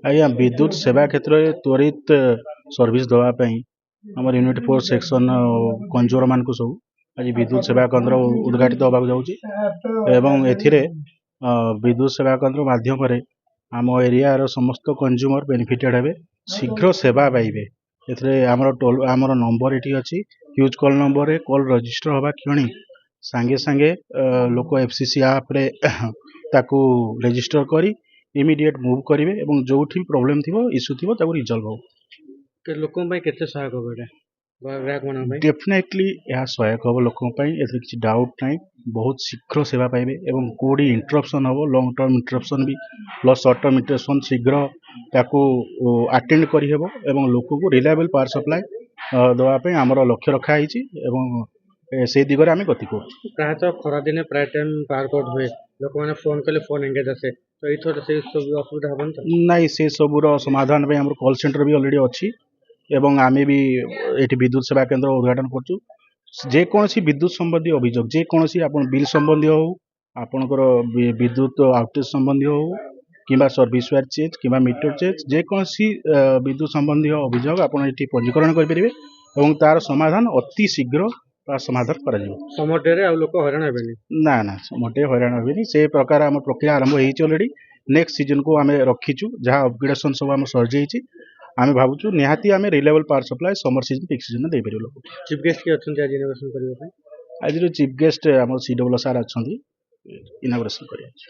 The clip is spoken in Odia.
ଆଜ୍ଞା ବିଦ୍ୟୁତ ସେବା କ୍ଷେତ୍ରରେ ତ୍ୱରିତ ସର୍ଭିସ୍ ଦେବା ପାଇଁ ଆମର ୟୁନିଟ୍ 4 ସେକ୍ସନ କଞ୍ଜୁମର ମାନଙ୍କୁ ସବୁ ଆଜି ବିଦ୍ୟୁତ ସେବା କେନ୍ଦ୍ର ଉଦ୍ଘାଟିତ ହେବାକୁ ଯାଉଛି ଏବଂ ଏଥିରେ ବିଦ୍ୟୁତ ସେବା କେନ୍ଦ୍ର ମାଧ୍ୟମରେ ଆମ ଏରିଆର ସମସ୍ତ କଞ୍ଜୁମର ବେନିଫିଟେଡ୍ ହେବେ, ଶୀଘ୍ର ସେବା ପାଇବେ। ଏଥିରେ ଆମର ନମ୍ବର ଏଠି ଅଛି, ହ୍ୟୁଜ୍ କଲ୍ ନମ୍ବରରେ କଲ୍ ରେଜିଷ୍ଟର ହେବା କ୍ଷଣି ସାଙ୍ଗେ ସାଙ୍ଗେ ଲୋକ FCC ଆପ୍ରେ ତାକୁ ରେଜିଷ୍ଟର କରି ଇମିଡ଼ିଏଟ୍ ମୁଭ୍ କରିବେ ଏବଂ ଯେଉଁଠି ପ୍ରୋବ୍ଲେମ୍ ଥିବ ଇସ୍ୟୁ ଥିବ ତାକୁ ରିଜଲ୍ଭ ହେବ। ଲୋକଙ୍କ ପାଇଁ କେତେ ସହାୟକ ହେବ ଏଇଟା ଗ୍ରାହକମାନଙ୍କ ପାଇଁ? ଡେଫିନେଟଲି ଏହା ସହାୟକ ହେବ ଲୋକଙ୍କ ପାଇଁ, ଏଥିରେ କିଛି ଡାଉଟ୍ ନାହିଁ। ବହୁତ ଶୀଘ୍ର ସେବା ପାଇବେ ଏବଂ କେଉଁଠି ଇଣ୍ଟରପ୍ସନ୍ ହେବ, ଲଙ୍ଗ୍ ଟର୍ମ ଇଣ୍ଟରପ୍ସନ୍ ବି ପ୍ଲସ୍ ସର୍ଟ ଟର୍ମ ଇଣ୍ଟରପ୍ସନ୍ ଶୀଘ୍ର ତାକୁ ଆଟେଣ୍ଡ କରିହେବ ଏବଂ ଲୋକଙ୍କୁ ରିଲାଏବଲ୍ ପାୱାର ସପ୍ଲାଏ ଦେବା ପାଇଁ ଆମର ଲକ୍ଷ୍ୟ ରଖା ହେଇଛି ଏବଂ ସେଇ ଦିଗରେ ଆମେ ଗତି କରୁଛୁ। ପ୍ରାୟତଃ ଖରାଦିନେ ପ୍ରାୟ ଟାଇମ୍ ପାୱାର କଟ୍ ହୁଏ, ଲୋକମାନେ ଫୋନ୍ କଲେ ଫୋନ୍ ଏଙ୍ଗେଜ୍ ଆସେ, ତ ଏଇଥର ସେଇ ସବୁ ଅସୁବିଧା ହେବନି ତ? ନାଇଁ, ସେ ସବୁର ସମାଧାନ ପାଇଁ ଆମର କଲ୍ ସେଣ୍ଟର ବି ଅଲରେଡ଼ି ଅଛି ଏବଂ ଆମେ ବି ଏଠି ବିଦ୍ୟୁତ ସେବା କେନ୍ଦ୍ର ଉଦ୍ଘାଟନ କରୁଛୁ। ଯେକୌଣସି ବିଦ୍ୟୁତ ସମ୍ବନ୍ଧୀୟ ଅଭିଯୋଗ, ଯେକୌଣସି ଆପଣ ବିଲ୍ ସମ୍ବନ୍ଧୀୟ ହେଉ, ଆପଣଙ୍କର ବିଦ୍ୟୁତ ଆଉଟେଜ୍ ସମ୍ବନ୍ଧୀୟ ହେଉ କିମ୍ବା ସର୍ଭିସ୍ ୱାୟାର ଚେଞ୍ଜ କିମ୍ବା ମିଟର ଚେଞ୍ଜ, ଯେକୌଣସି ବିଦ୍ୟୁତ ସମ୍ବନ୍ଧୀୟ ଅଭିଯୋଗ ଆପଣ ଏଠି ପଞ୍ଜୀକରଣ କରିପାରିବେ ଏବଂ ତାର ସମାଧାନ ଅତି ଶୀଘ୍ର ସମାଧାନ କରାଯିବ। ସମୟରେ ଆଉ ଲୋକ ହଇରାଣ ହେବେନି? ନା, ମୋଟେ ହଇରାଣ ହେବେନି। ସେ ପ୍ରକାର ଆମ ପ୍ରକ୍ରିୟା ଆରମ୍ଭ ହେଇଛି ଅଲରେଡ଼ି। ନେକ୍ସଟ ସିଜନକୁ ଆମେ ରଖିଛୁ, ଯାହା ଅପଗ୍ରେଡେସନ୍ ସବୁ ଆମର ସରିଯାଇଛି। ଆମେ ଭାବୁଛୁ ନିହାତି ଆମେ ରିଲାଏବଲ୍ ପାୱାର ସପ୍ଲାଏ ସମର ସିଜନ୍ ପିକ୍ ସିଜନ୍ ଦେଇପାରିବୁ ଲୋକ। ଚିଫ୍ ଗେଷ୍ଟ କିଏ ଅଛନ୍ତି ଆଜି ଇନୋଭେସନ୍ କରିବା ପାଇଁ? ଆଜିର ଚିଫ୍ ଗେଷ୍ଟ ଆମର CWO ସାର୍ ଅଛନ୍ତି ଇନୋଗ୍ରେସନ୍ କରିବାକୁ।